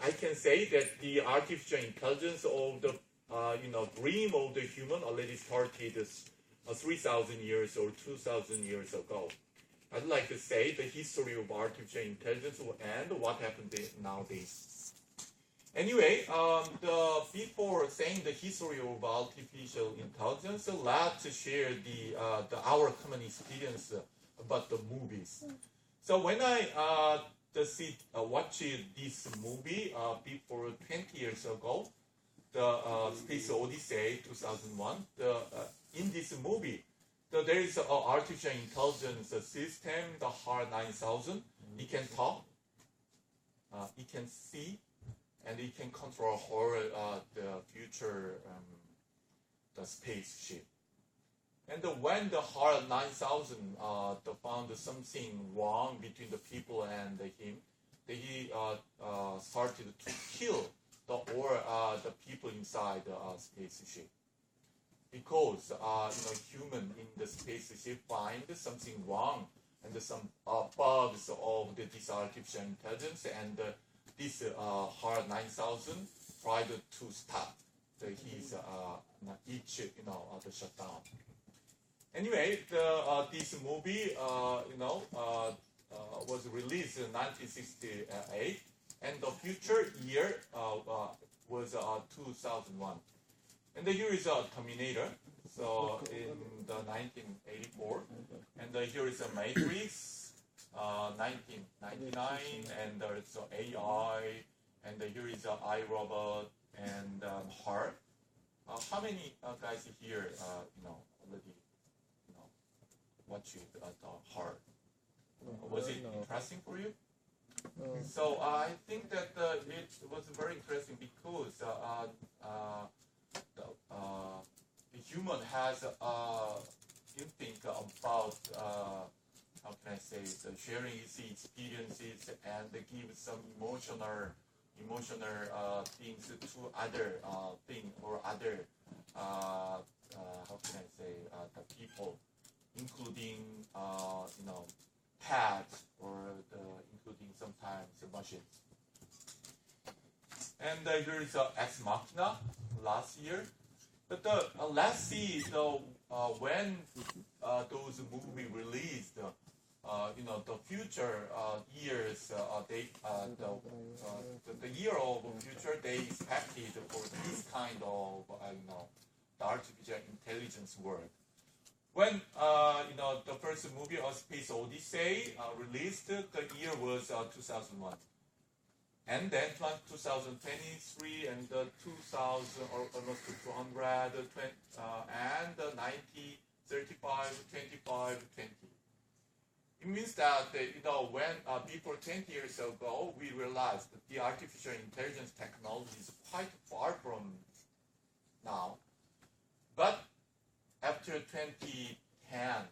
I can say that the artificial intelligence of the dream of the human already started 3,000 years or 2,000 years ago. I'd like to say the history of artificial intelligence and what happened nowadays. Anyway, before saying the history of artificial intelligence, let's share our common experience about the movies. So when I watched this movie before 20 years ago, the Space Odyssey 2001, in this movie, there is an artificial intelligence system, the HAR 9000. It can talk, it can see, and it can control the future the spaceship. And when the HAR 9000 found something wrong between the people and him, he started to kill the people inside the spaceship. Because human in the spaceship find something wrong and some bugs of this artificial intelligence, and this HAR 9000 tried to stop his the shutdown. Anyway, this movie was released in 1968, and the future year was 2001. And here is a Terminator, so in the 1984, and here is a Matrix, 1999, and there's AI, and here is iRobot and HAR. How many guys here, already, watched the HAR? Was it interesting for you? So I think that it was very interesting because the human has instinct about how can I say sharing his experiences and give some emotional things to other thing or other how can I say the people, including pets or including sometimes machines. And here is Ex Machina last year. But let's see when those movies released, the future years, the year of future they expected for this kind of the artificial intelligence world. When the first movie of Space Odyssey released, the year was 2001. And then 2023 and 2000 or almost 200, and 90, 35, 25, 20. It means that when before 20 years ago we realized that the artificial intelligence technology is quite far from now, but after 2010,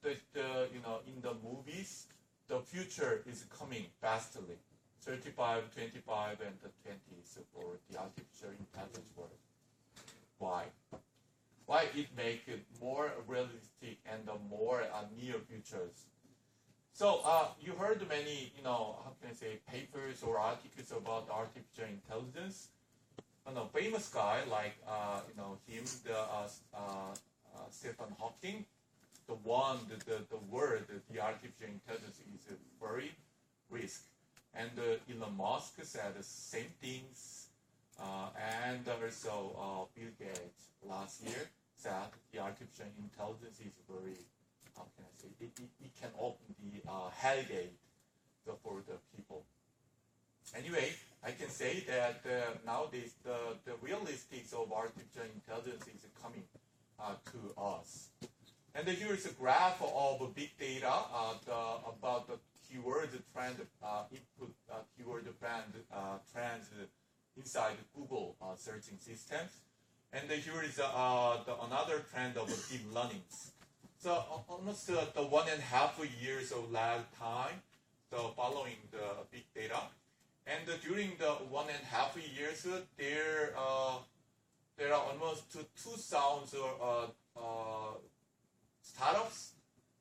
in the movies, the future is coming fastly. 35, 25, and 20s for the artificial intelligence world. Why? Why it make it more realistic and more near futures? So you heard many, how can I say, papers or articles about artificial intelligence. Famous guy like him, Stephen Hawking, the word, the artificial intelligence is very risk. And Elon Musk said the same things. And also Bill Gates last year said the artificial intelligence is very, how can I say, it can open the hell gate for the people. Anyway, I can say that nowadays the realistics of artificial intelligence is coming to us. And here is a graph of big data about the keyword trend, input keyword trends inside Google searching systems. And here is another trend of deep learning. So almost the 1.5 years of lag time, so following the big data. And during the 1.5 years, there are almost 2,000 startups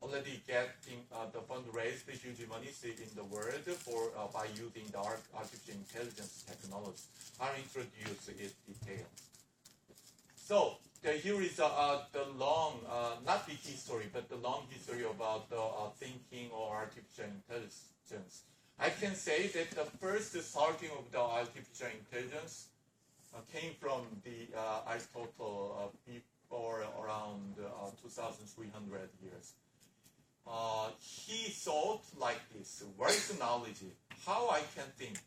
already getting the fundraised huge money in the world for by using the artificial intelligence technology. I'll introduce its details. So here is the long, not the history, but the long history about the thinking or artificial intelligence. I can say that the first starting of the artificial intelligence came from the Aristotle before around 2,300 years. He thought like this: where is the knowledge? How I can think,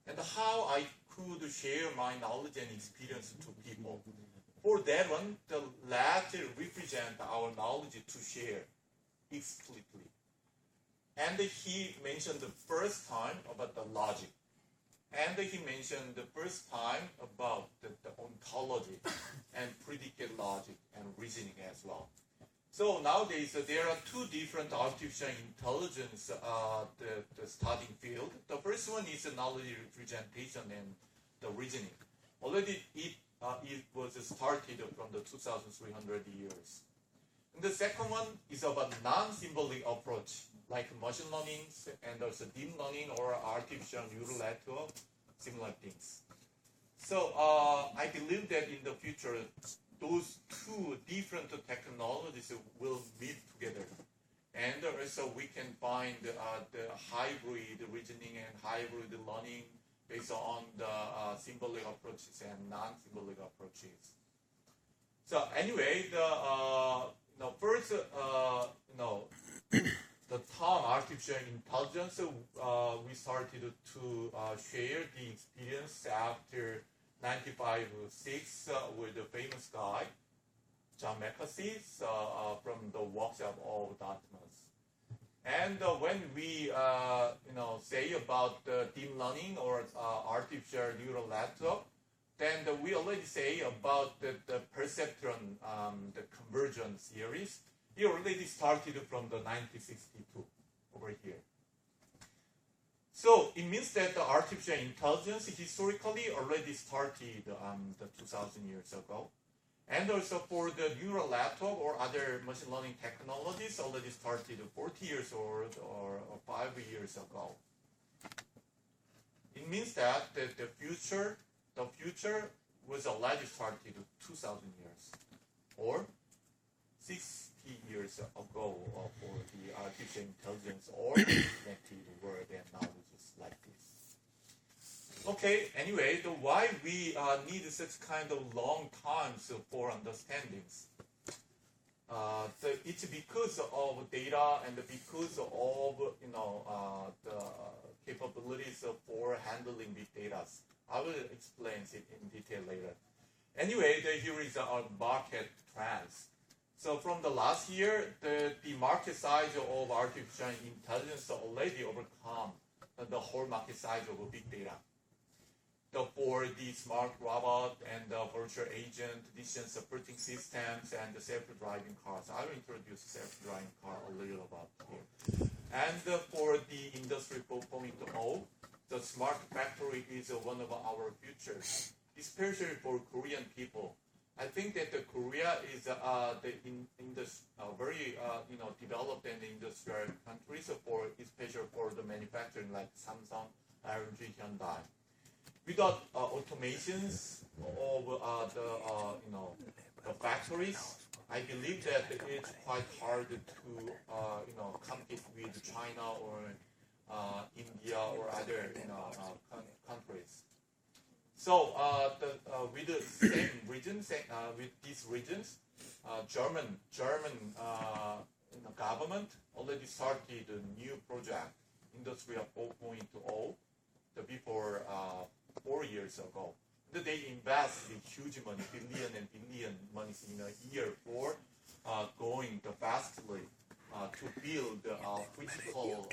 and how I could share my knowledge and experience to people. For that one, the latter represent our knowledge to share explicitly. And he mentioned the first time about the logic. And he mentioned the first time about the ontology and predicate logic and reasoning as well. So nowadays, there are two different artificial intelligence the studying field. The first one is the knowledge representation and the reasoning. Already it was started from the 2,300 years. And the second one is about non-symbolic approach, like machine learning and also deep learning or artificial neural network, similar things. So I believe that in the future, those two different technologies will meet together. And also we can find the hybrid reasoning and hybrid learning based on the symbolic approaches and non-symbolic approaches. So anyway, first, the term artificial intelligence, we started to share the experience after 95-6 with the famous guy, John McAfee, from the workshop of Dartmouth. And when we say about deep learning or artificial neural network, then we already say about the perceptron, the convergence theories. It already started from the 1962 over here. So it means that the artificial intelligence historically already started the 2,000 years ago. And also for the neural network or other machine learning technologies already started 40 years or 5 years ago. It means that the future was already started 2,000 years or 60 years ago for the artificial intelligence or connected world and knowledges like this. Okay, anyway, why we need such kind of long times for understandings. It's because of data and because of the capabilities for handling big data. I will explain it in detail later. Anyway, here is our market trends. So from the last year, the market size of artificial intelligence already overcome the whole market size of big data. For the smart robot and the virtual agent, decision supporting systems, and the self-driving cars. I will introduce self-driving car a little about here. And for the Industry 4.0, the smart factory is one of our futures, especially for Korean people. I think that Korea is very developed and industrial countries especially for the manufacturing like Samsung, LG, Hyundai. Without automations of the factories, I believe that it's quite hard to compete with China or India or other countries. So with the same regions, with these regions, German government already started a new project, Industry 4.0, before 4 years ago. They invest huge money, billion and billion money in a year for going fastly to build physical,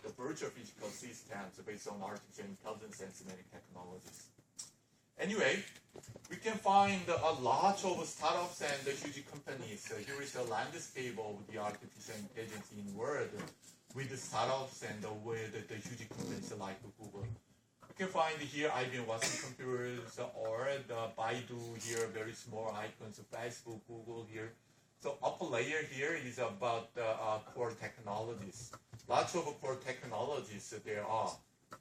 the virtual physical systems based on artificial intelligence and many technologies. Anyway, we can find a lot of startups and huge companies. Here is the landscape of the artificial intelligence in the world with the startups and with the huge companies like Google. You can find here IBM Watson computers or the Baidu here, very small icons, Facebook, Google here. So upper layer here is about the core technologies. Lots of core technologies there are,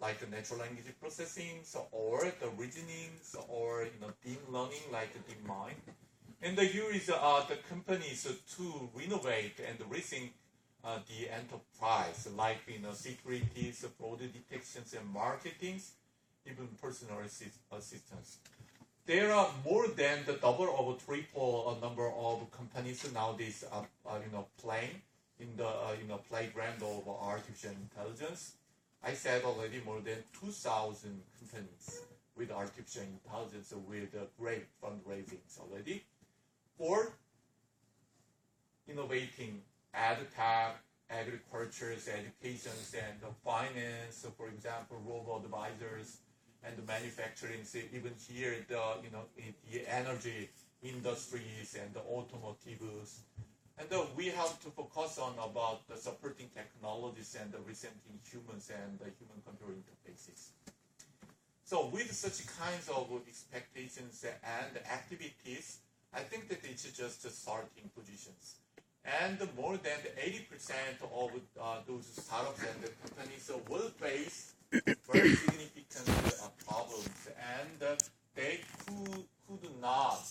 like the natural language processing, or the reasonings, or deep learning like DeepMind. And here is the companies to renovate and rethink the enterprise, like security, fraud detections and marketing, even personal assistance. There are more than the double or triple number of companies nowadays playing in the playground of artificial intelligence. I said already more than 2,000 companies with artificial intelligence with great fundraisings already for innovating ad tech, agriculture, education, and finance. For example, robo advisors and the manufacturing. Even here, the energy industries and the automotives. And we have to focus on about the supporting technologies and the presenting humans and the human-computer interfaces. So with such kinds of expectations and activities, I think that it's just starting positions. And more than 80% of those startups and the companies will face very significant problems, and they could not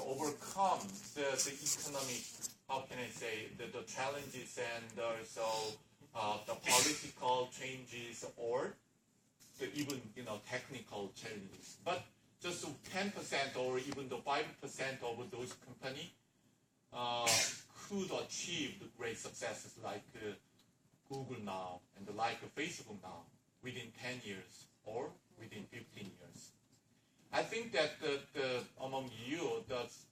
overcome the economic, how can I say, the challenges and also the political changes or the even technical challenges. But just 10% or even the 5% of those companies could achieve the great successes like Google now and like Facebook now within 10 years or within 15 years. I think that among you, that's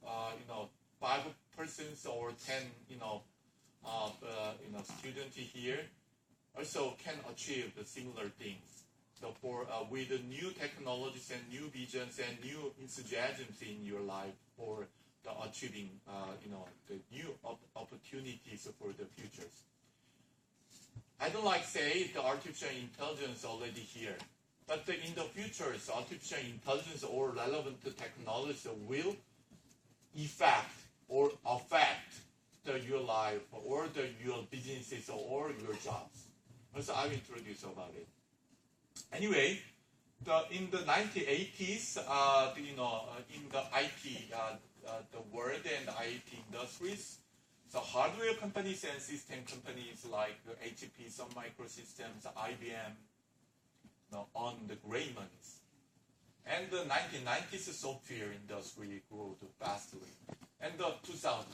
5 persons or 10 students here also can achieve the similar things. So for with the new technologies and new visions and new enthusiasms in your life for the achieving the new opportunities for the futures. I don't like say the artificial intelligence already here, but in the future, artificial intelligence or relevant technologies will affect your life or your businesses or your jobs. So I'll introduce about it. Anyway, in the 1980s, in the IT, the world and IT industries, so hardware companies and system companies like HP, Sun Microsystems, IBM, on the great monies. And the 1990s software industry grew fastly. And the 2000.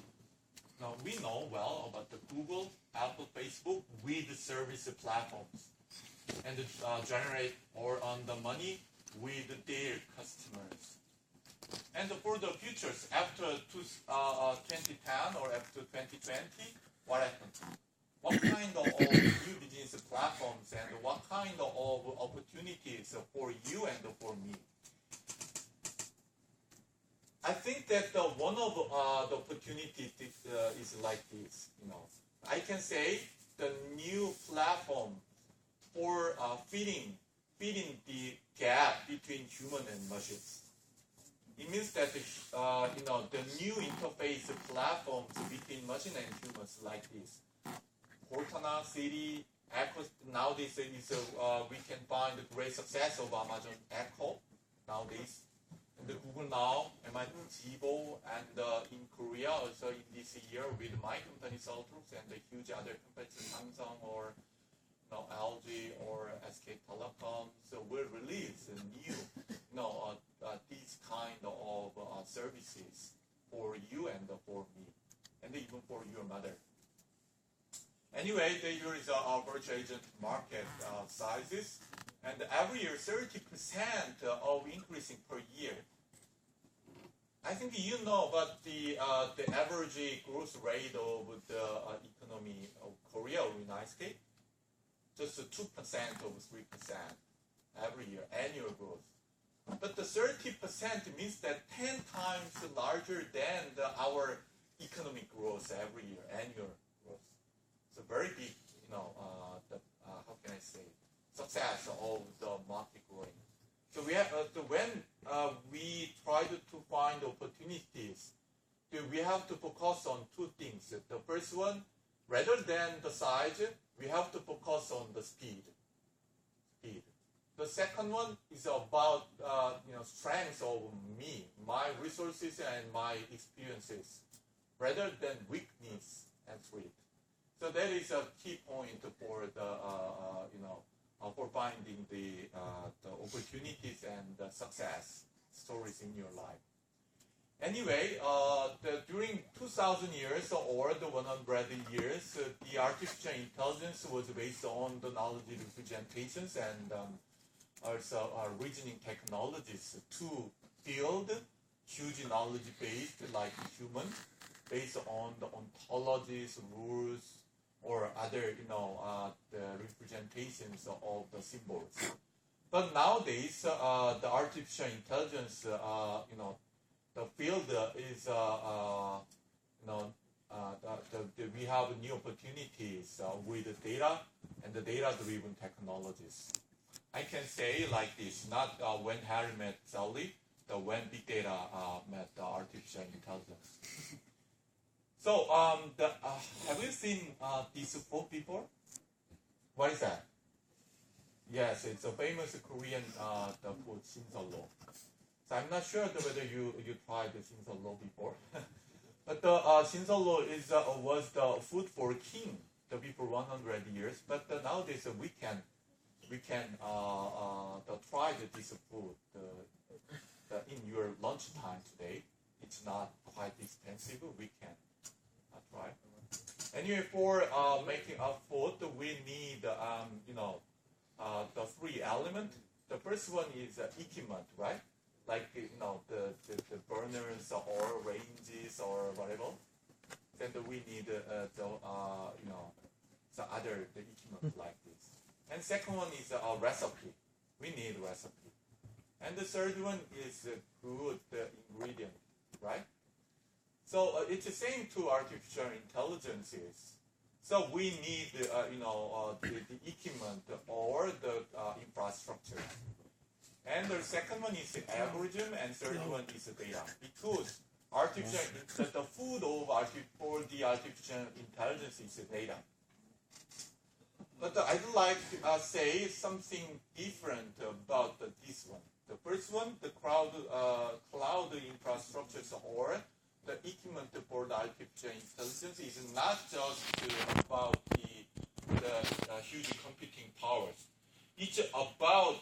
Now we know well about the Google, Apple, Facebook with service platforms and generate or earn the money with their customers. And for the futures, after 2010 or after 2020, what happened? What kind of new business platforms and what kind of opportunities for you and for me? I think that one of the opportunities is like this. I can say the new platform for filling the gap between human and machines. It means that the new interface platforms between machine and humans like this. Cortana, Siri, Echo. Nowadays we can find the great success of Amazon Echo nowadays. And the Google Now, MIT Jibo, and in Korea also in this year with my company Celtrux and the huge other companies Samsung or LG or SK Telecom, so will release new these kind of services for you and for me, and even for your mother. Anyway, here is our virtual agent market sizes, and every year 30% of increasing per year. I think you know about the average growth rate of the economy of Korea or United States. Just 2% or 3% every year, annual growth. But the 30% means that 10 times larger than our economic growth every year, annual growth. So very big, how can I say, success of the market growing. So we have when we try to find opportunities we have to focus on two things. The first one, rather than the size, we have to focus on the speed. The second one is about strengths of me, my resources and my experiences, rather than weakness and threat. So that is a key point for the for finding the opportunities and the success stories in your life. Anyway, during 2,000 years or the 100 years, the artificial intelligence was based on the knowledge representations and also reasoning technologies to build huge knowledge base like human, based on the ontologies, rules, or other the representations of the symbols. But nowadays, the artificial intelligence, the field is, we have new opportunities with the data and the data-driven technologies. I can say like this, not when Harry met Sally, but when big data met the artificial intelligence. So, have you seen this book before? What is that? Yes, it's a famous Korean the food Shinseollo. So I'm not sure whether you tried the Shinseollo before, but the Shinseollo was the food for king before 100 years. But nowadays we can try this food in your lunchtime today. It's not quite expensive. We can try. Anyway, for making a food, we need the three elements. The first one is equipment, right? Like the burners or ranges or whatever. Then we need the other equipment like this. And second one is a recipe. We need recipe. And the third one is good ingredient, right? So it's the same to artificial intelligences. So we need the equipment or the infrastructure. And the second one is the algorithm, and third one is the data. Because the food for the artificial intelligence is the data. But I'd like to say something different about this one. The first one, the cloud infrastructures or the equipment for the artificial intelligence is not just about the huge computing powers. It's about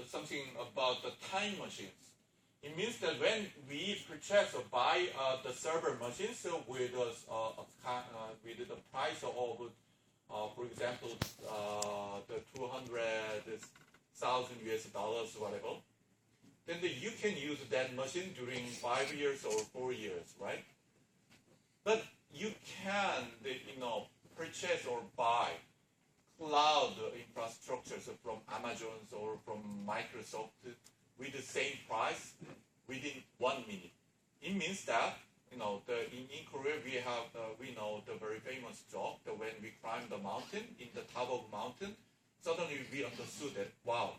something about the time machines. It means that when we purchase or buy the server machines with the price of for example, the $200,000 US, whatever, then you can use that machine during 5 years or 4 years, right? But you can, purchase or buy cloud infrastructures from Amazon or from Microsoft with the same price within 1 minute. It means that in Korea we know the very famous joke that when we climb the mountain, in the top of the mountain, suddenly we understood that wow,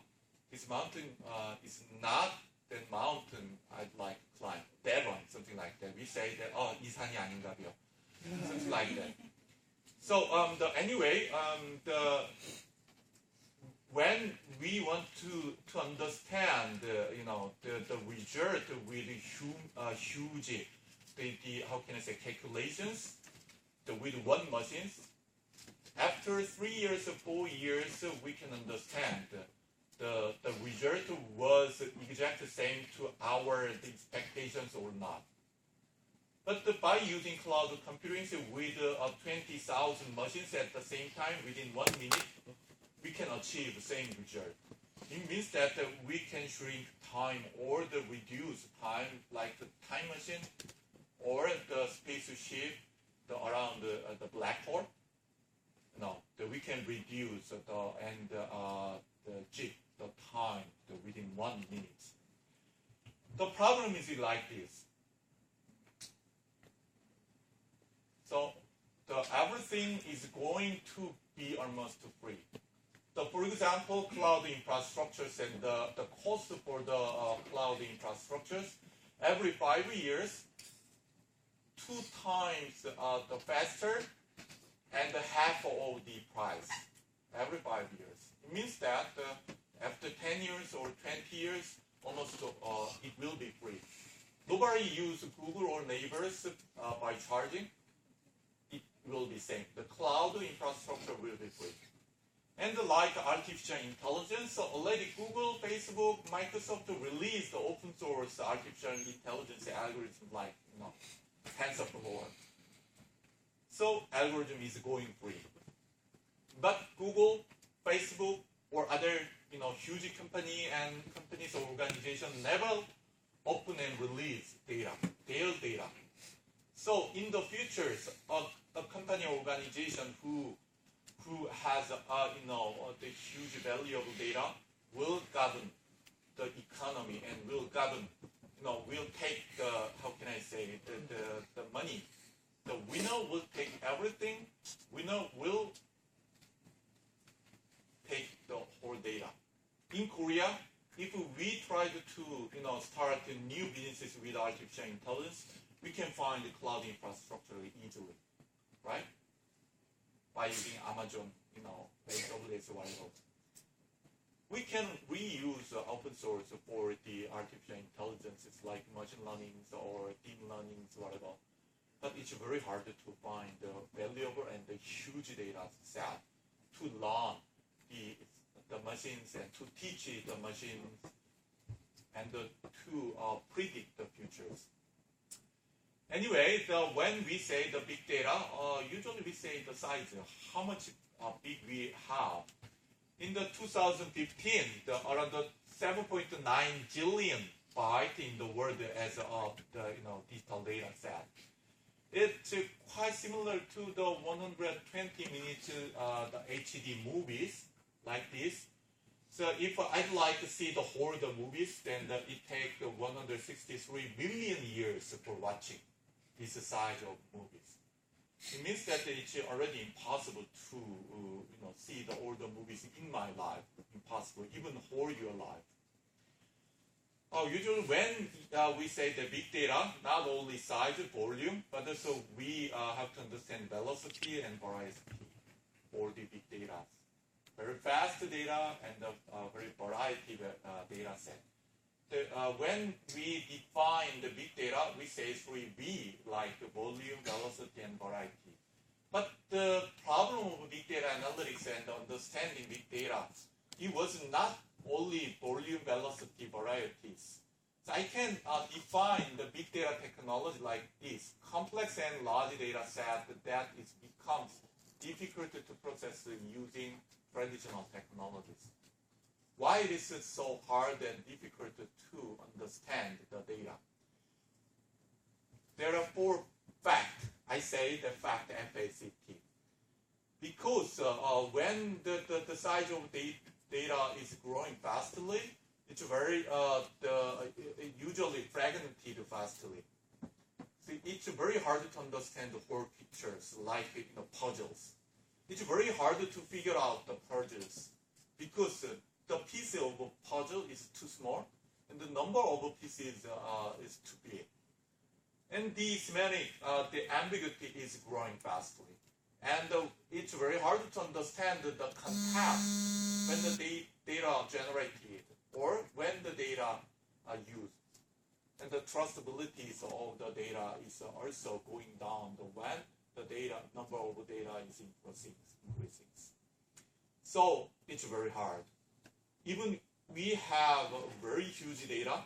this mountain is not the mountain I'd like to climb. That one, something like that. We say that 이 산이 아닌가요? Something like that. So when we want to understand the result with huge how can I say calculations with one machine, after 3 years or 4 years we can understand the result was exactly the same to our expectations or not. But by using cloud computing with 20,000 machines at the same time within 1 minute, we can achieve the same result. It means that we can shrink time or reduce time, like the time machine or the spaceship around the black hole. No, that we can reduce the time within 1 minute. The problem is like this. So everything is going to be almost free. So for example, cloud infrastructures and the cost for the cloud infrastructures, every 5 years, 2 times the faster and half of the price every 5 years. It means that after 10 years or 20 years, almost it will be free. Nobody use Google or neighbors by charging. It will be same. The cloud infrastructure will be free. And like artificial intelligence, already Google, Facebook, Microsoft released the open source artificial intelligence algorithm like TensorFlow. So algorithm is going free. But Google, Facebook, or other huge companies or organizations never open and release data, their data. So in the future, a company or organization who has the huge value of data will govern the economy and will govern will take the the money. The winner will take everything. Winner will take the whole data. In Korea, if we try to start new businesses with artificial intelligence, we can find the cloud infrastructure easily, right? By using Amazon, AWS, whatever. We can reuse open source for the artificial intelligences like machine learning or deep learning, whatever. But it's very hard to find the valuable and the huge data set to learn the machines and to teach the machines and to predict the futures. Anyway, when we say the big data, usually we say the size, how much big we have. In the 2015, around 7.9 billion byte in the world as of the digital data set. It's quite similar to the 120 minutes the HD movies like this. So if I'd like to see the whole the movies, then it takes 163 million years for watching this size of movies. It means that it's already impossible to see all the movies in my life. Impossible, even whole your life. Usually when we say the big data, not only size, volume, but also we have to understand velocity and variety for the big data. Very fast data and very variety data set. When we define the big data, we say 3V, like volume, velocity, and variety. But the problem of big data analytics and understanding big data, it was not only volume, velocity, varieties. So I can define the big data technology like this. Complex and large data set that becomes difficult to process using traditional technologies. Why it is so hard and difficult to understand the data? There are 4 facts. I say the fact FACT. Because when the size of the data is growing fastly, it's very usually fragmented fastly. So it's very hard to understand the whole pictures like puzzles. It's very hard to figure out the puzzles because the piece of a puzzle is too small and the number of pieces is too big. And the semantic, the ambiguity is growing fastly. And it's very hard to understand the context when the data are generated or when the data are used. And the trustability of the data is also going down when the number of data is increasing. So it's very hard. Even we have very huge data,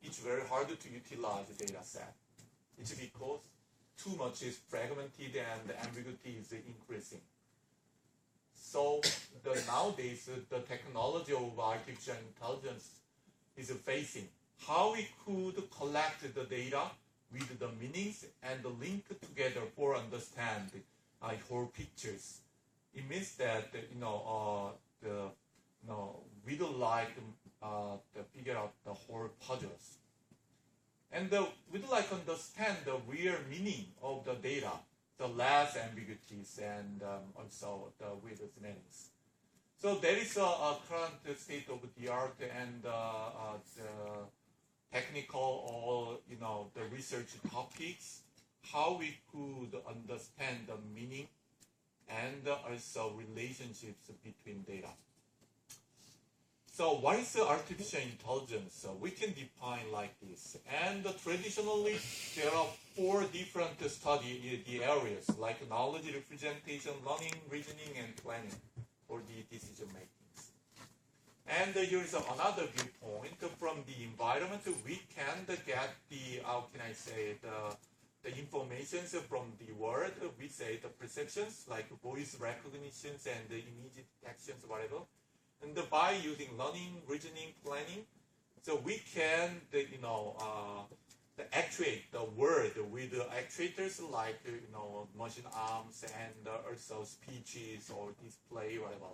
it's very hard to utilize the data set. It's because too much is fragmented and the ambiguity is increasing. So nowadays, the technology of artificial intelligence is facing how we could collect the data with the meanings and link together for understand whole pictures. It means that we would like to figure out the whole puzzles. And we'd like to understand the real meaning of the data, the less ambiguities, and also the with semantics. So there is a current state of the art and the technical or the research topics how we could understand the meaning and also relationships between data. So what is artificial intelligence? We can define like this. And traditionally, there are four different study the areas like knowledge representation, learning, reasoning, and planning for the decision making. And here is another viewpoint from the environment. We can get the, how can I say, the information from the world. We say the perceptions like voice recognitions and the image detections, whatever. And by using learning, reasoning, planning, so we can, actuate the world with actuators like, machine arms and also speeches or display, whatever.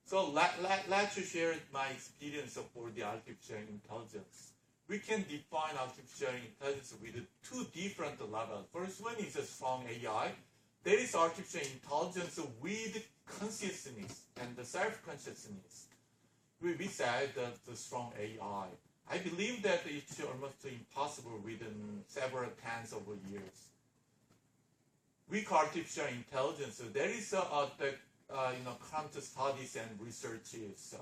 So let's share my experience for the artificial intelligence. We can define artificial intelligence with two different levels. First one is a strong AI. There is artificial intelligence with consciousness and the self-consciousness. We said that the strong AI. I believe that it's almost impossible within several tens of years. With artificial intelligence, there is current studies and researches.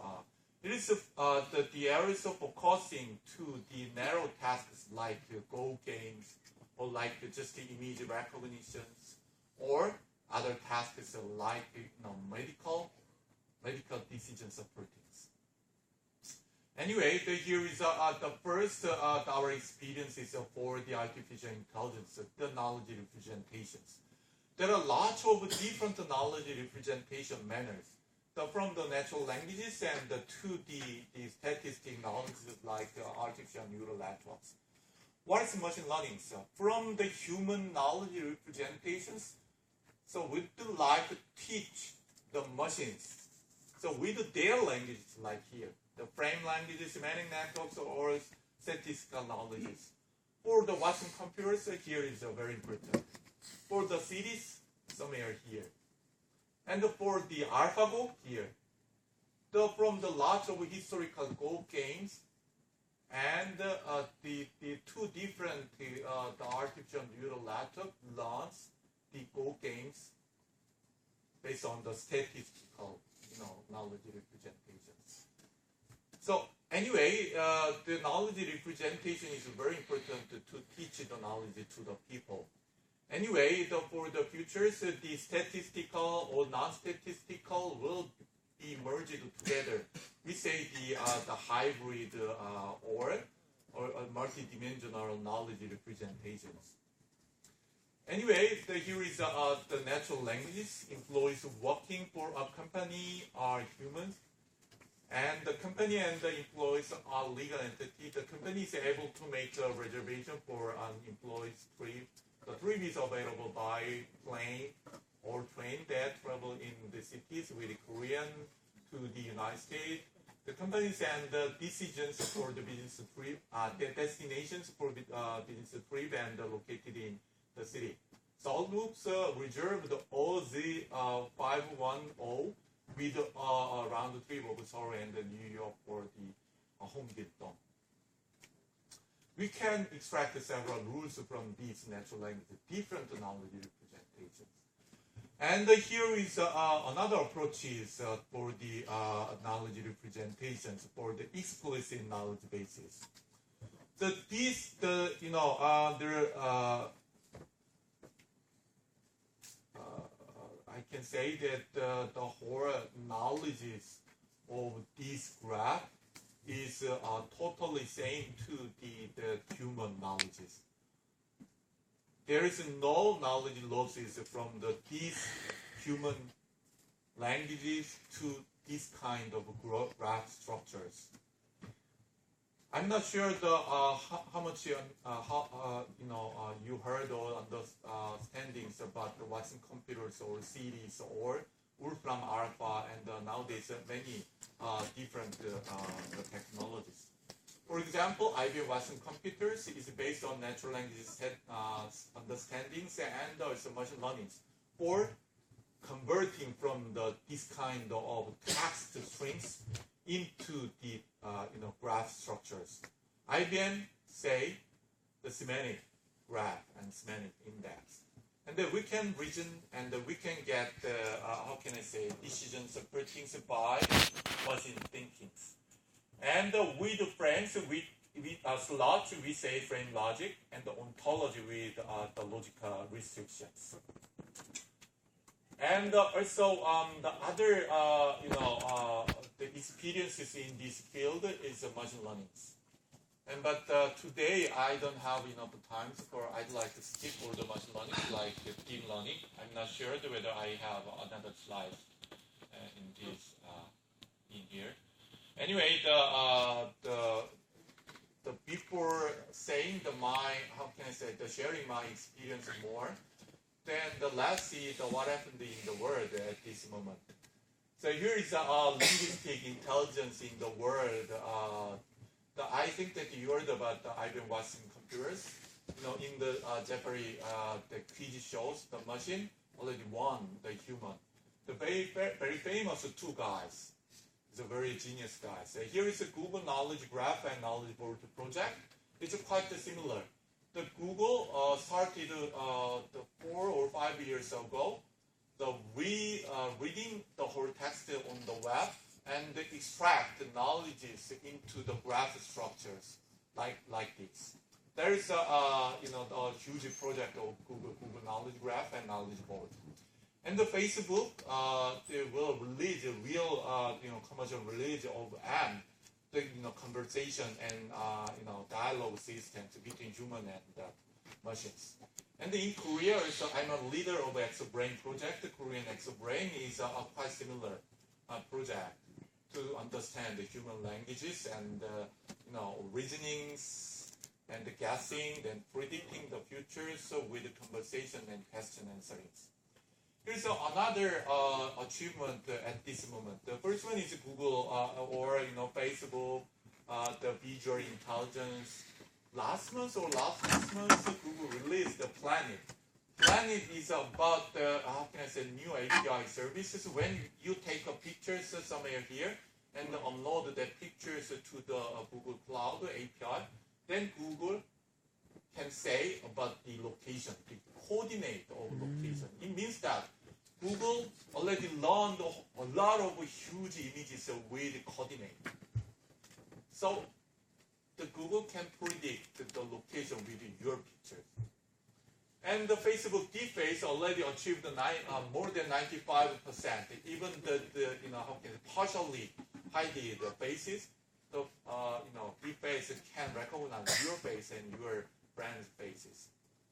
It is the areas of focusing to the narrow tasks like Go games or like just the image recognitions or other tasks like medical decision supportings. Anyway, here is the first our experiences for the artificial intelligence, the knowledge representations. There are lots of different knowledge representation manners, from the natural languages and to the statistic knowledge like artificial neural networks. What is machine learning? So from the human knowledge representations, so we would like to teach the machines. So with their languages like here, the frame languages, semantic networks, or statistical knowledges. For the Watson computers, here is very important. For the cities, somewhere here. And for the AlphaGo, here. From the lots of historical Go games, and the two different the artificial neural network learns the Go games based on the statistical knowledge representations. So anyway, the knowledge representation is very important to teach the knowledge to the people. Anyway, for the futures, the statistical or non-statistical will be merged together. We say the hybrid or multidimensional knowledge representations. Anyway, here is the natural languages. Employees working for a company are humans, and the company and the employees are legal entity. The company is able to make a reservation for an employee's trip. The trip is available by plane or train that travel in the cities with Korean to the United States. The companies and the decisions for the business trip, the destinations for business trip and located in the city. Seoul Groups reserved OZ510 with round trip of Seoul and New York for the Hongdae. We can extract several rules from these natural languages, different knowledge representations. And here is another approach for the knowledge representations for the explicit knowledge bases. So these, I can say that the whole knowledges of this graph is totally same to the human knowledges. There is no knowledge losses from these human languages to this kind of graph structures. I'm not sure how much you heard or understandings about the Watson computers or series or Wolfram Alpha, and nowadays many different technologies. For example, IBM Watson computers is based on natural language understandings and also machine learning for converting from this kind of text strings into the graph structures. IBM say the semantic, graph and semantic index. And then we can reason and we can get, how can I say, decisions of things by machine thinking. And with frames, we slots, we say frame logic, and the ontology with the logical restrictions. And also the other, the experiences in this field is machine learning. But today I don't have enough time for. I'd like to skip all the machine learning, like deep learning. I'm not sure whether I have another slide in this in here. Anyway, the before saying how can I say, the sharing my experience more, then let's see what happened in the world at this moment. So here is linguistic intelligence in the world. I think that you heard about I've been watching computers. In the Jeopardy, the quiz shows, the machine already won the human. The very famous two guys. It's a very genius guy. So here is a Google Knowledge Graph and Knowledge Board project. It's quite similar. The Google started 4 or 5 years ago. Reading the whole text on the web and extract the knowledges into the graph structures like this. There is a huge project of Google Knowledge Graph and Knowledge Board. And the Facebook, they will release a real commercial release of the conversation and dialogue systems between human and machines. And in Korea, also, I'm a leader of ExoBrain project. The Korean ExoBrain is a quite similar project to understand the human languages and reasonings and guessing and predicting the future. So with the conversation and question answerings. Here's another achievement at this moment. The first one is Google or Facebook, the visual intelligence. Last month, Google released the Planet. Planet is about the new API services. When you take pictures somewhere here and upload the pictures to the Google Cloud API, then Google can say about the location, the coordinate of location. It means that Google already learned a lot of huge images with coordinate. So the Google can predict the location with your pictures. And the Facebook deepfakes already achieved more than 95%. Even the partially hide the faces, the deepfakes can recognize your face and your brand's faces.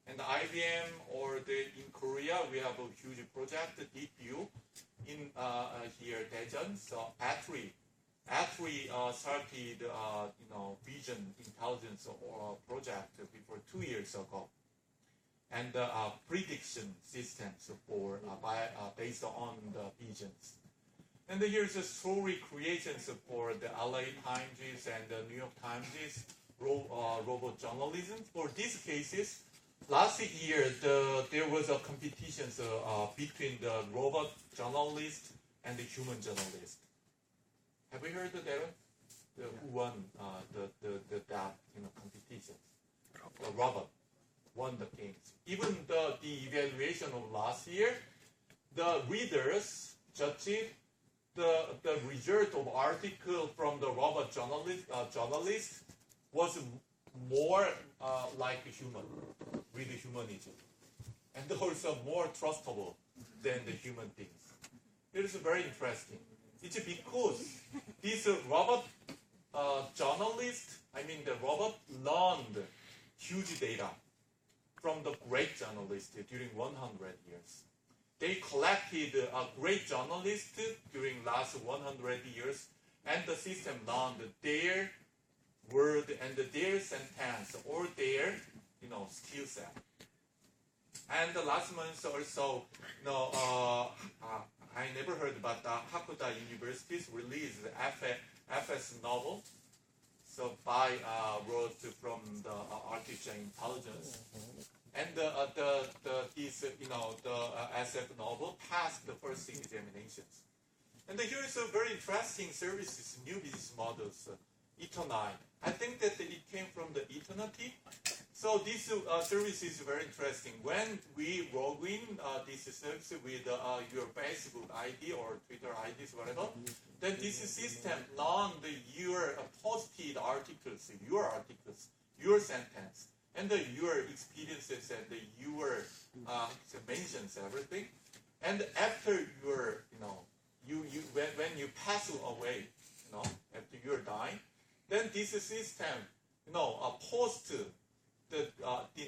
And IBM or in Korea, we have a huge project, DeepView, in here Daejeon. So Atri started vision intelligence project before 2 years ago, and prediction systems for based on the visions. And here's a story creations for the LA Times and the New York Times, robot journalism. For these cases, last year there was a competition between the robot journalist and the human journalist. Have you heard of that? Who won that competition? The robot won the games. Even the evaluation of last year, the readers judged the result of article from the robot journalist was more like human, with humanism, and also more trustable than the human things. It is very interesting. It's because this robot journalist, the robot learned huge data from the great journalists during 100 years. They collected great journalists during last 100 years, and the system learned their word and their sentence or their skill set. And the last month also, I never heard about Hakuda University's released FS novel. So wrote from the artificial intelligence, and the SF novel passed the first examinations. And here is a very interesting services, new business models. Eternite. I think that it came from the eternity. So this service is very interesting. When we log in this service with your Facebook ID or Twitter IDs, whatever, then this system learns your posted articles, your sentence, and your experiences and your mentions, everything. And after your, when you pass away, after you're dying, then this system, post the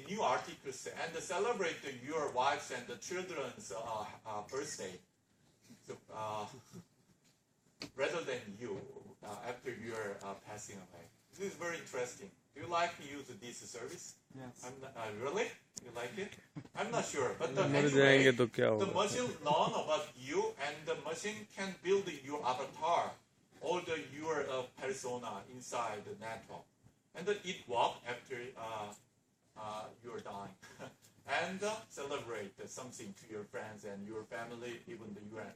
new articles and celebrate your wife's and the children's birthday. So, rather than you after you're passing away. This is very interesting. Do you like to use this service? Yes. Really? You like it? I'm not sure. But मर anyway, जाएंगे तो क्या the होगा? machine learn about you, and the machine can build your avatar or your persona inside the network, and it work after you're dying, and celebrate something to your friends and your family, even the UN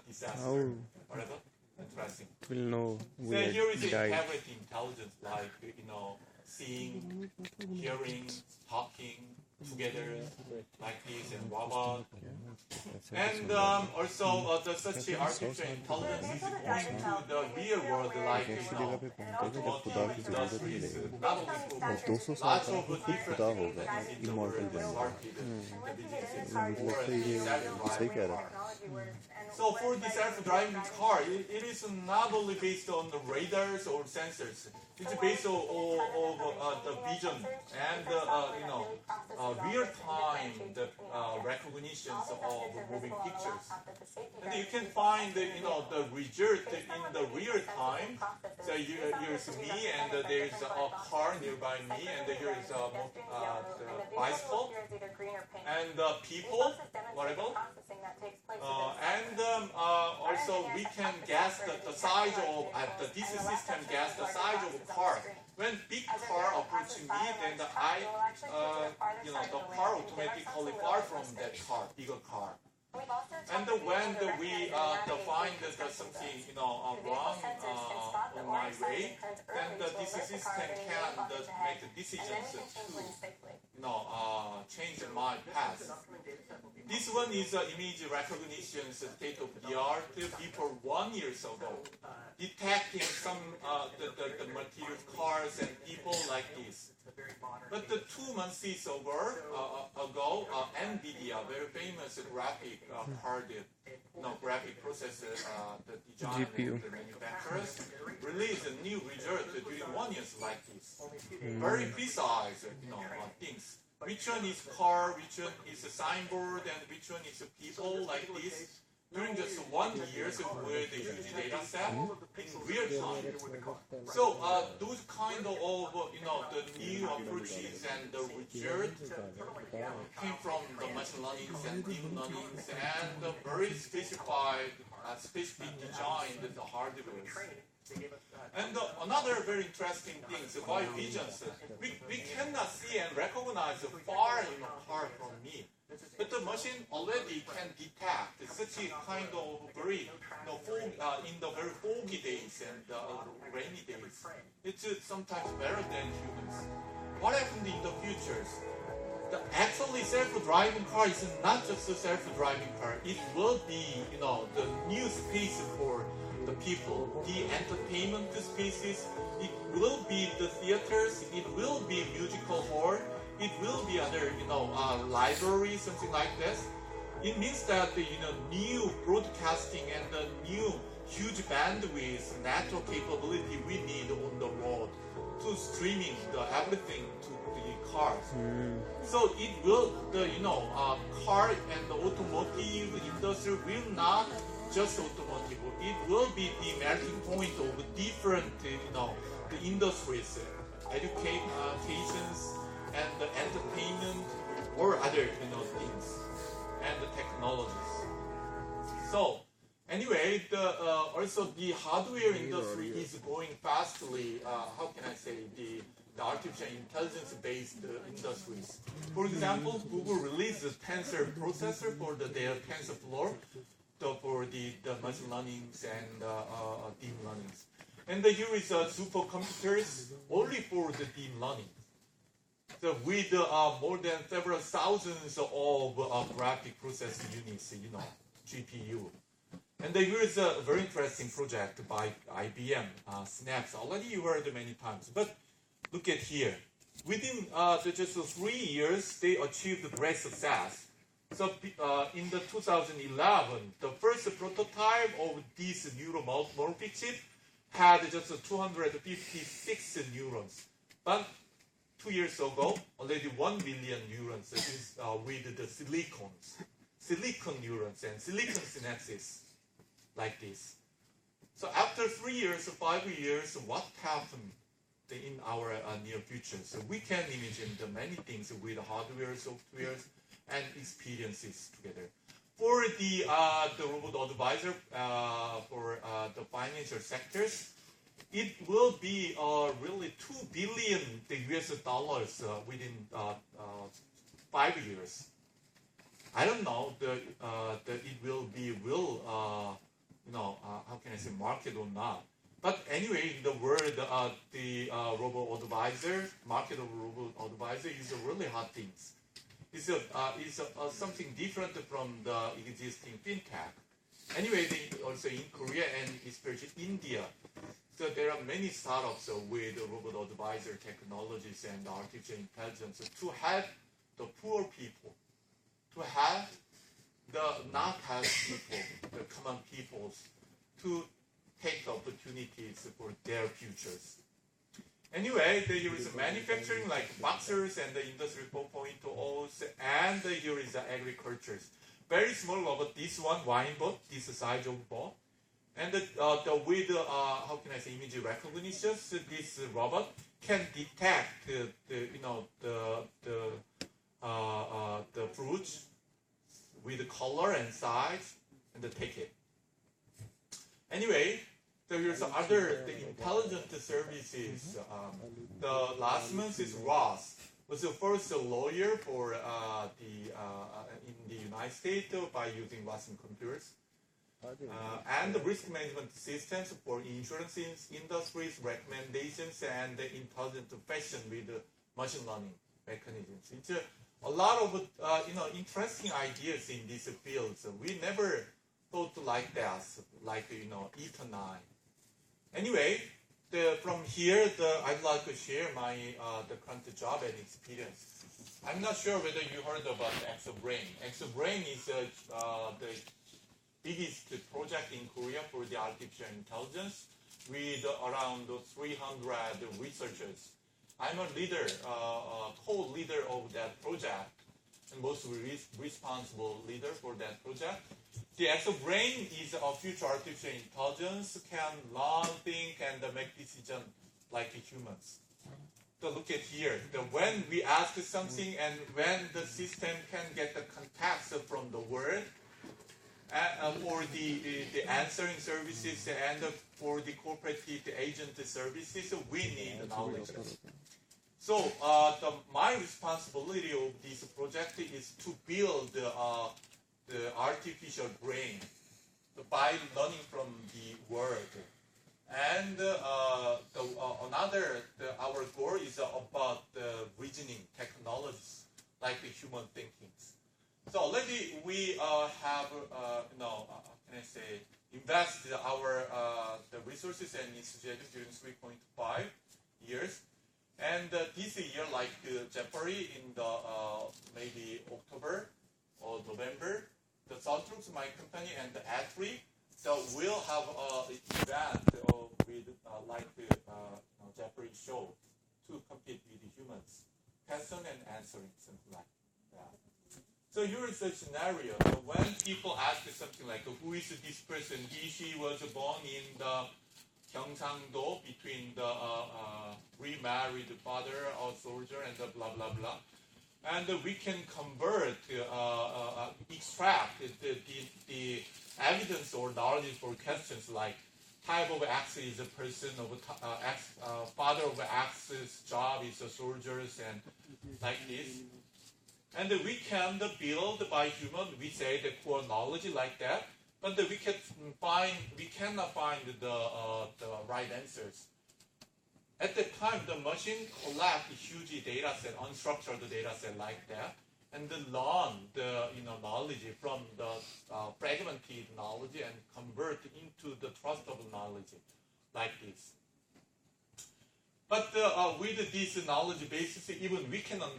disaster, whatever. Interesting. We'll know So we here is died. intelligent intelligence, like seeing, hearing, talking together like this, and robot. And also the such artificial intelligence is going to the real world, like automotive industries, not only for lots of different companies in the world started the businesses for self-driving car. So for the self-driving car, it is not only based on the radars or sensors. It's based on the vision and real-time recognitions of moving pictures. And you can find the result in the real time. So here's me, and there's a car nearby me, and here's the bicycle and people, whatever. And also we can guess the size of this system guess the size of a car. When big car approaches me, then the car automatically far from that car, bigger car. And when we find something wrong on my way, then this system can make decisions to change my path. This one is image recognition state of the art before 1 year ago, detecting some the material cars and people like this. But the 2 months ago, NVIDIA, very famous graphic card, graphic processor, the design GPU. and the manufacturers, released a new result during 1 year like this. Very precise, things. Which one is car, which one is a signboard, and which one is a people like this. During just 1 year with a huge data set in real time. So those kind of the new approaches and the result came from the machine learning and deep learning and the very specific design with the hardware. And another very interesting thing about visions, we cannot see and recognize far apart from me. But the machine already can detect such a kind of very, in the very foggy days and rainy days. It's sometimes better than humans. What happened in the future? The actually self-driving car is not just a self-driving car. It will be, the new space for the people, the entertainment spaces. It will be the theaters. It will be musical hall. It will be other, library, something like this. It means that the, new broadcasting and the new huge bandwidth network capability we need on the road to streaming everything to the cars. So it will, the car and the automotive industry will not just automotive. It will be the melting point of different, the industries, educations, and the entertainment or other things and the technologies. So anyway, also the hardware industry is growing fastly. How can I say the artificial intelligence based industries? For example, Google released the Tensor processor for their TensorFlow for the machine learning and deep learning. And here is supercomputers only for the deep learning. So with more than several thousands of graphic processing units, GPU. And here is a very interesting project by IBM, Snaps. Already you heard many times, but look at here. Within just 3 years, they achieved great success. So in the 2011, the first prototype of this neuromorphic chip had just 256 neurons. But 2 years ago, already 1 million neurons is, with the silicon neurons and silicon synapses like this. So after 3 years or 5 years, what happened in our near future? So we can imagine the many things with hardware, software, and experiences together. For the robot advisor for the financial sectors, it will be really $2 billion US dollars within 5 years. I don't know that it will be how can I say, market or not. But anyway, in the world, the robot advisor, market of robot advisor is a really hot thing. It's something different from the existing fintech. Anyway, also in Korea and especially India, so there are many startups with robot advisor technologies and artificial intelligence to help the poor people, to help the not help people, the common peoples, to take opportunities for their futures. Anyway, here is manufacturing like boxers and the Industry 4.0s, and here is agriculture. Very small robot, this one, wine boat, this size of boat. And with, how can I say, image recognition, this robot can detect the fruits with color and size and take it. Anyway, there's the intelligent services. The last month is Ross was the first lawyer for in the United States by using Watson computers. And the risk management systems for insurance industries, recommendations, and the intelligent fashion with machine learning mechanisms. It's a lot of interesting ideas in these fields. We never thought like that, like Ethernet. Anyway, from here, I'd like to share my the current job and experience. I'm not sure whether you heard about ExoBrain. ExoBrain is the biggest project in Korea for the artificial intelligence with around 300 researchers. I'm a leader, co-leader of that project, and most responsible leader for that project. The ExoBrain is a future artificial intelligence, can learn, think, and make decisions like humans. So look at here. When we ask something and when the system can get the context from the word, for the answering services and for the cooperative agent services, we need knowledge. So my responsibility of this project is to build the artificial brain by learning from the word. And our goal is about the reasoning technologies like the human thinking. So already we have, can I say, invested our the resources and initiatives during 3.5 years. And this year, like January in the maybe October or November, the Southbrooks, my company, and the A3, so we'll have an event with like the January show to compete with the humans, question and answering, something like that. So here is the scenario. So when people ask something like, who is this person? She was born in the Gyeongsang-do between the remarried father, a soldier, and blah, blah, blah. And we can convert, extract the evidence or knowledge for questions like type of X is a person, father of X's job is a soldier, and like this. And we can build by human, we say the core knowledge like that. but we cannot find the right answers. At that time, the machine collect huge data set, unstructured data set like that, and then learn the knowledge from the fragmented knowledge and convert into the trustable knowledge like this. But with this knowledge basis, even we cannot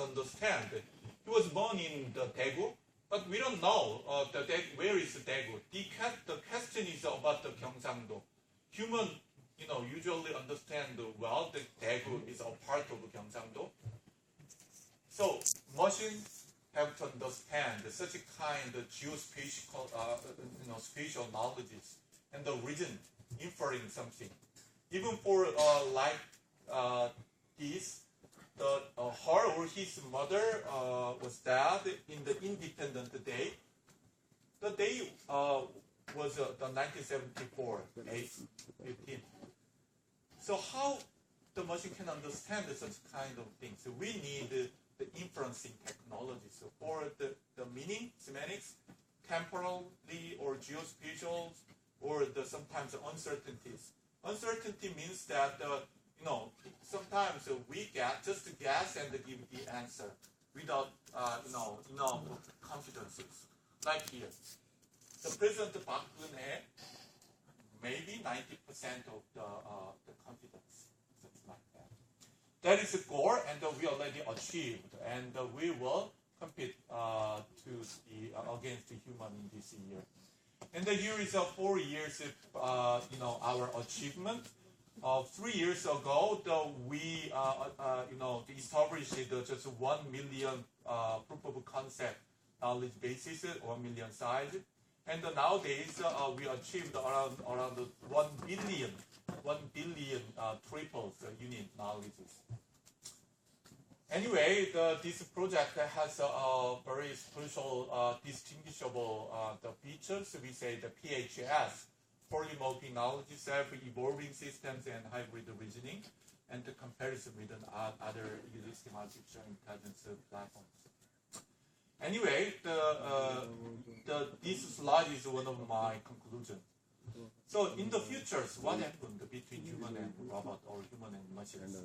understand. He was born in the Daegu, but we don't know where is Daegu. The question is about the Gyeongsangdo. Human, usually understand well that Daegu is a part of Gyeongsangdo. So machines have to understand such a kind of geospatial, spatial knowledges and the reason inferring something. Even for this, her or his mother was dead in the Independent Day. The day was the 1974, 8/15. So how the machine can understand such kind of things? So we need the inferencing technology. So for the meaning, semantics, temporally or geospatial, or sometimes uncertainties. Uncertainty means that sometimes we just guess and give the answer without enough confidences. Like here, the President Park Geun-hye, maybe 90% of the confidence, something like that. That is the goal, and we already achieved, and we will compete against the human in this year. And here is 4 years our achievement. 3 years ago, we established just 1 million proof of concept knowledge basis, 1 million size, and nowadays we achieved around 1 billion triples unit knowledges. Anyway, this project has very special, distinguishable the features. We say the PHS, polymorphic knowledge, self-evolving systems, and hybrid reasoning, and the comparison with other existing artificial intelligence platforms. Anyway, this slide is one of my conclusions. So in the futures, what happened between human and robot or human and machines?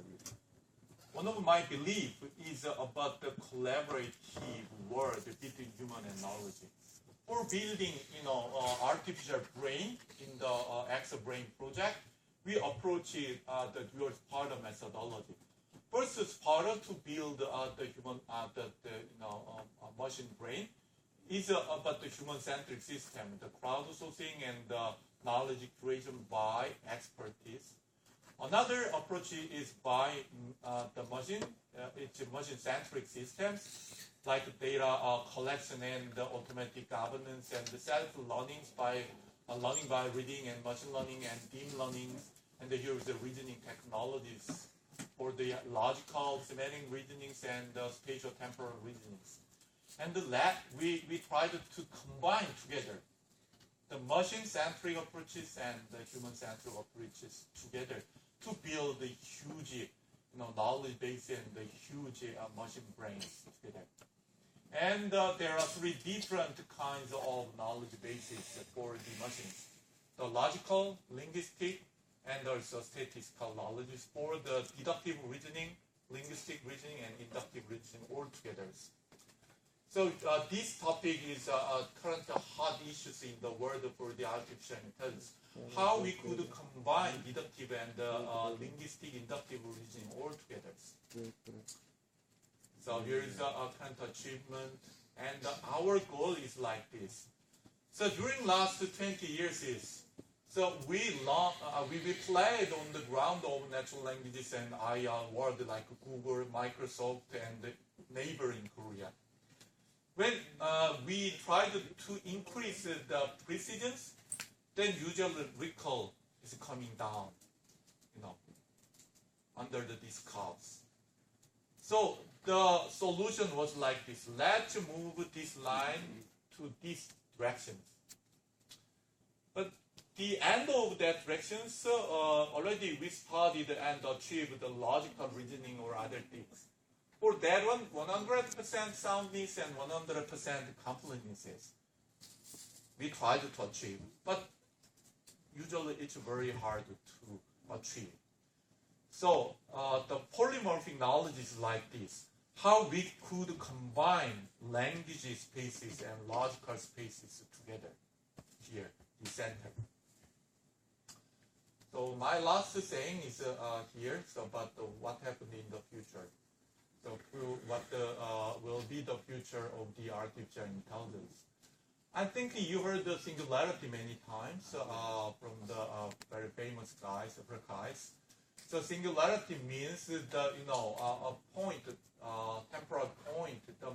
One of my belief is about the collaborative world between human and knowledge. For building, artificial brain in the X-Brain project, we approach the dual Sparta methodology. First, Sparta to build the human, machine brain is about the human-centric system, the crowdsourcing and the knowledge creation by expertise. Another approach is by the machine. It's machine-centric systems like data collection and automatic governance and the self-learning by learning by reading and machine learning and deep learning. And here is the reasoning technologies for the logical, semantic reasonings and spatial temporal reasonings. And we tried to combine together the machine-centric approaches and the human-centric approaches together to build the huge knowledge base and the huge machine brains together. And there are 3 different kinds of knowledge bases for the machines. The logical, linguistic, and also statistical knowledge for the deductive reasoning, linguistic reasoning, and inductive reasoning all together. So this topic is current hot issues in the world for the artificial intelligence. How we could combine deductive and linguistic inductive reasoning all together. So here is a current achievement, and our goal is like this. So during last 20 years we played on the ground of natural languages and IR world like Google, Microsoft, and neighboring Korea. When we tried to increase the precision, then usually recall is coming down, under these curves. So the solution was like this. Let's move this line to this direction. But the end of that direction, already we studied and achieved the logical reasoning or other things. For that one, 100% soundness and 100% completeness. we tried to achieve, but usually it's very hard to achieve. So the polymorphic knowledge is like this: how we could combine language spaces and logical spaces together here in center. So my last saying is here. So, but what happened in the future? So, what will be the future of the artificial intelligence? I think you heard the singularity many times from the very famous guys, Prakash. So singularity means the a point, temporal point, the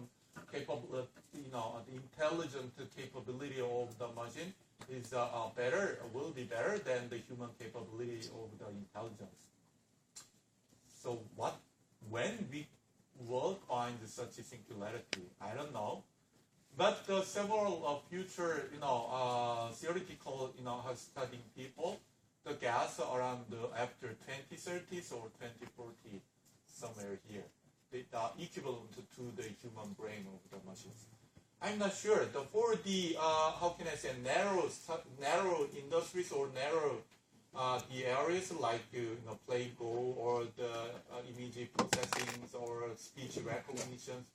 capability, the intelligent capability of the machine is will be better than the human capability of the intelligence. So when we will find such a singularity, I don't know. But several future, theoretical, studying people, the guess around after 2030s or 2040, somewhere here, the equivalent to the human brain of the machines. I'm not sure. For the how can I say narrow industries or narrow the areas like play Go or the image processing or speech recognition,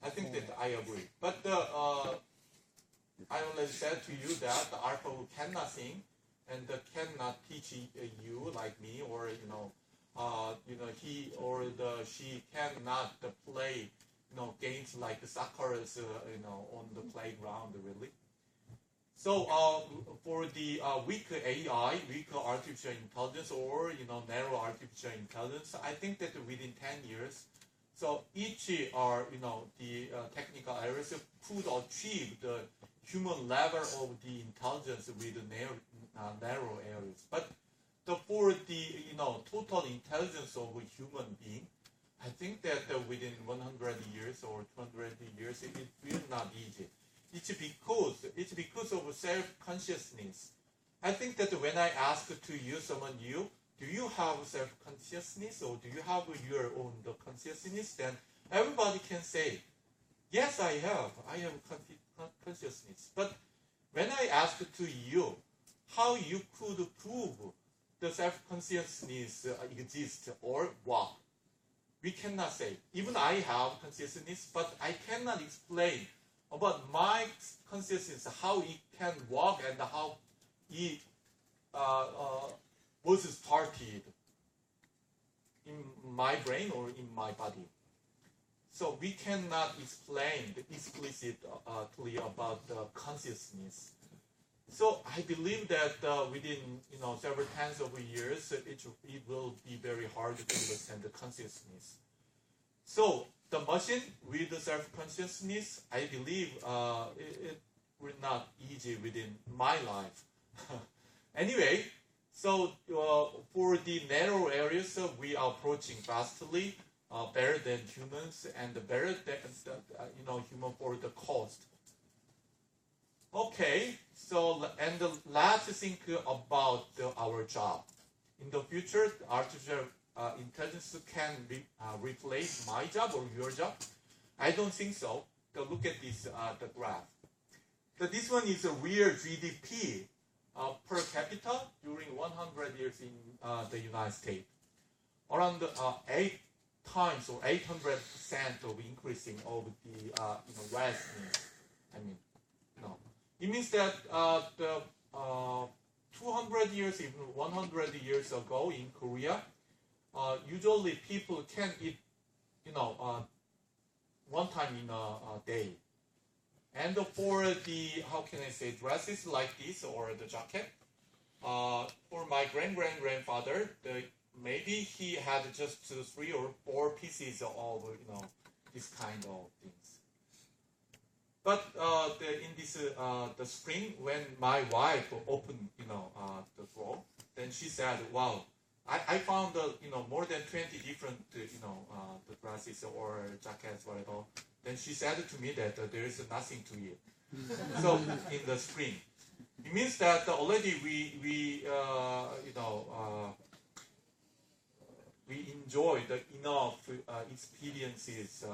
I think that I agree. But I already said to you that the AlphaGo cannot sing and cannot teach you like me, or he or she cannot play games like soccer on the playground really. So for the weak AI, weak artificial intelligence, or narrow artificial intelligence, I think that within 10 years, so each the technical areas could achieve the human level of the intelligence with narrow areas. But for the total intelligence of a human being, I think that within 100 years or 200 years, it will not easy. It's because of self-consciousness. I think that when I ask to you, someone new, do you have self-consciousness or do you have your own consciousness? Then everybody can say, yes, I have consciousness. But when I ask to you, how you could prove the self-consciousness exists or what? We cannot say. Even I have consciousness, but I cannot explain about my consciousness, how it can work and how it was started in my brain or in my body. So we cannot explain explicitly about the consciousness. So I believe that within several tens of years, it will be very hard to understand the consciousness. So the machine with the self-consciousness, I believe it will not easy within my life. Anyway, so for the narrow areas, we are approaching fastly, better than humans, and better than human for the cost. Okay, so and the last thing about our job. In the future, artificial intelligence can replace my job or your job. I don't think so. So look at this the graph. So this one is a real GDP per capita during 100 years in the United States. Around 8 times or 800% of increasing of the West means. It means that the 200 years, even 100 years ago in Korea, usually people can eat, one time in a day. And for the, how can I say, dresses like this or the jacket, for my grandfather, maybe he had just 3 or 4 pieces of, this kind of things. But in this the spring, when my wife opened the drawer, then she said, "Wow, I found more than 20 different the dresses or jackets, whatever." Then she said to me that there is nothing to eat. So in the spring, it means that already we enjoy the enough experiences.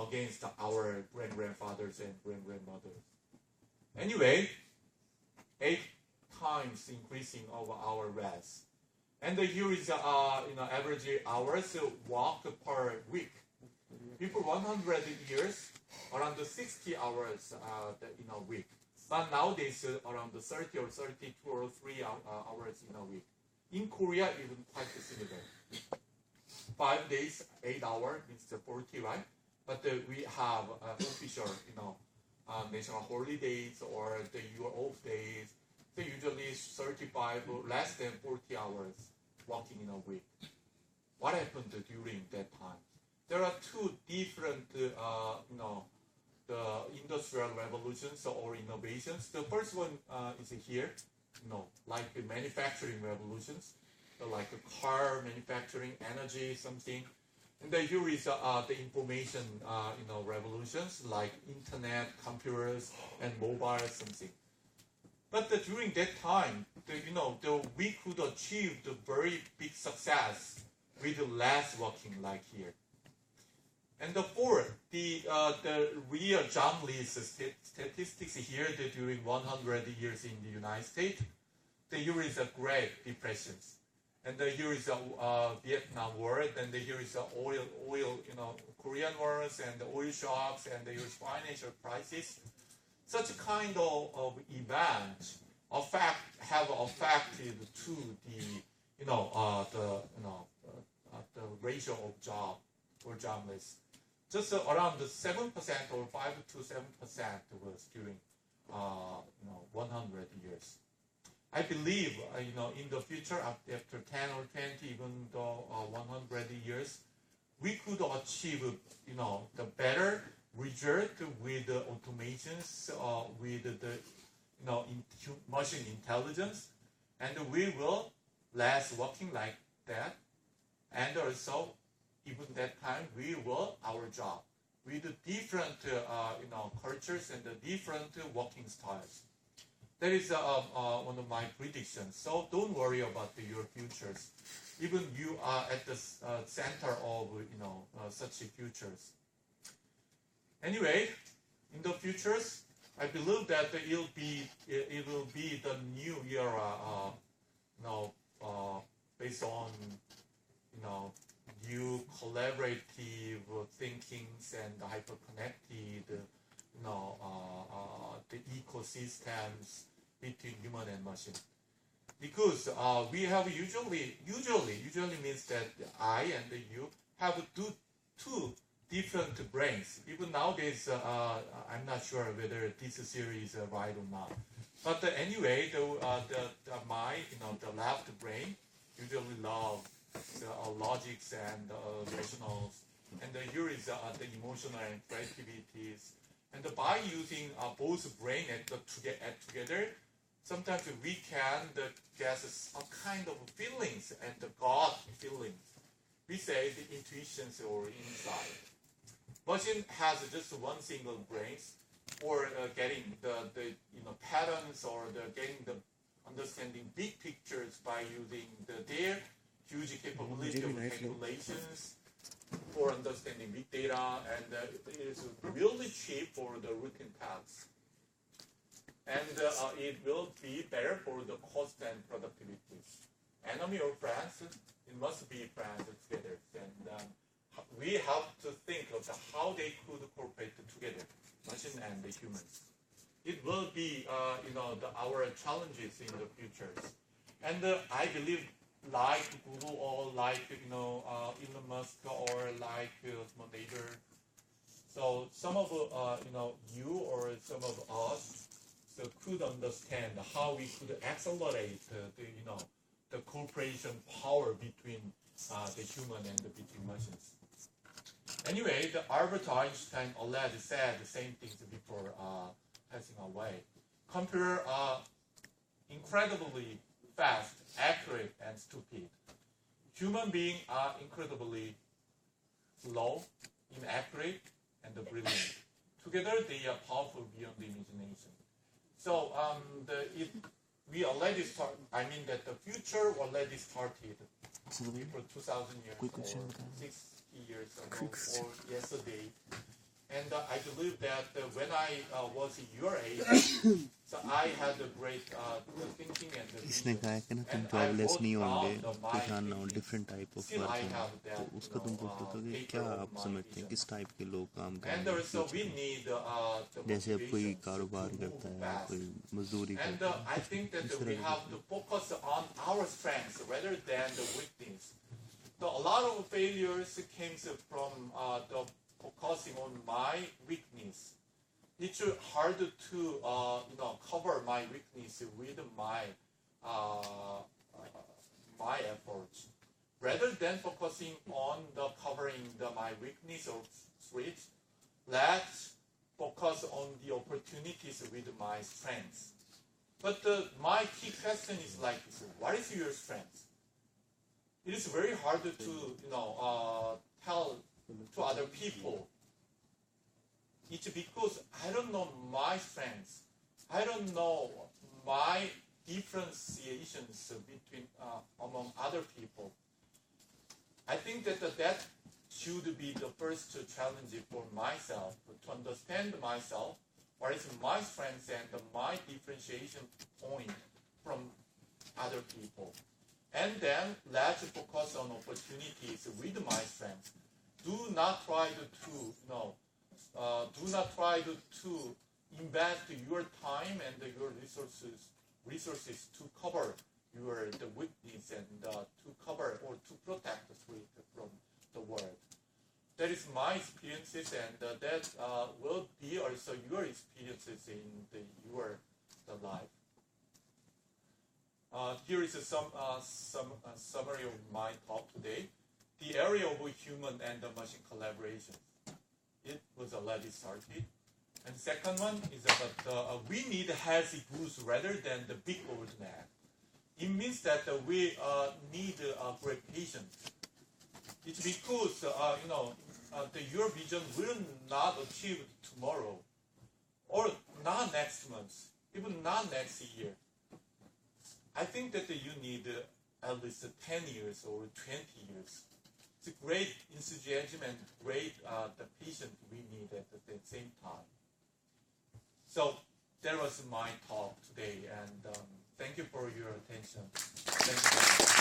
Against our grandfathers and grandmothers. Anyway, 8 times increasing of our rest. And here is average hours walked per week. Before 100 years, around 60 hours in a week. But nowadays, around 30 or 32 or 3 hours in a week. In Korea, even quite similar. 5 days, 8 hours, it's 40, right? But we have official, national holidays or your off days. They usually 35 or less than 40 hours working in a week. What happened during that time? There are two different, the industrial revolutions or innovations. The first one is here, like the manufacturing revolutions, like a car manufacturing, energy, something. And then here is the information, revolutions like internet, computers, and mobile, something. But during that time, we could achieve the very big success with less working, like here. And the fourth, the real job list statistics here during 100 years in the United States. Here is a Great Depression, and here is a Vietnam War, and here is a oil, Korean wars and the oil shocks, and there is financial crisis. Such kind of events have affected to the ratio of job or jobless. Just around 7% or 5 to 7% was during 100 years. I believe in the future after 10 or 20, even though 100 years, we could achieve the better result with the automations, with the machine intelligence, and we will less working like that, and also even that time we will our job with the different cultures and the different working styles. That is one of my predictions. So don't worry about your futures, even you are at the center of such futures. Anyway, in the futures, I believe that it will be the new era, based on new collaborative thinkings and hyper-connected, the ecosystems between human and machine. Because we have usually means that I and you have two different brains. Even nowadays, I'm not sure whether this theory is right or not. But anyway, the left brain usually love the logics and rationals, and here is the emotional and creativities. And by using both brain together, sometimes we can get a kind of feelings and the God feelings. We say the intuitions or insight. Machine has just one single brain for getting the patterns or getting the understanding big pictures by using their huge capability of calculations for understanding big data, and it is really cheap for the routine tasks. And it will be better for the cost and productivity. Enemy or friends, it must be friends together. And we have to think of how they could cooperate together, machine and the humans. It will be, our challenges in the futures. And I believe, like Google or like Elon Musk or like my neighbor. So some of you or some of us could understand how we could accelerate the cooperation power between the human and between machines. Anyway, Albert Einstein already said the same things before passing away. Computers are incredibly fast, accurate, and stupid. Human beings are incredibly slow, inaccurate, and brilliant. Together, they are powerful beyond the imagination. So we already start. I mean that the future already started for 2,000 years or 60 years ago or yesterday. And I believe that when I was your age, so I had a great thinking and the इसने vision. कहा है कि ना तुम And I jobless wrote नहीं होंगे, down कुछ my आना thinking. Different type of Still, work I है, have तो that उसका तुम पूछोगे paper क्या of आप my समझते हैं vision. किस टाइप के लोग काम And करेंगे also we फ्यूचर में. need the जैसे अब कोई motivations कारोबार to करता move है, fast. कोई मजदूरी And करता है, I think that इस we तरह have की to focus on our strengths rather than the weakness. So a lot of failures came from the focusing on my weakness. It's hard to cover my weakness with my efforts. Rather than focusing on the covering my weakness or strengths, let's focus on the opportunities with my strengths. But my key question is like this: what is your strength? It is very hard to tell to other people. It's because I don't know my strengths. I don't know my differentiations between among other people. I think that should be the first challenge for myself to understand myself. What is my strengths and my differentiation point from other people? And then let's focus on opportunities with my strengths. Do not try to invest your time and your resources to cover the weakness and to cover or to protect the truth from the world. That is my experiences, and that will be also your experiences in your life. Here is some summary of my talk today. The area of human and machine collaboration. It was already started. And second one is about we need healthy goose rather than the big old man. It means that we need great patience. It's because your vision will not achieve tomorrow, or not next month, even not next year. I think that you need at least 10 years or 20 years. It's a great enthusiasm and great the patience we need at the same time. So that was my talk today, and thank you for your attention. Thank you.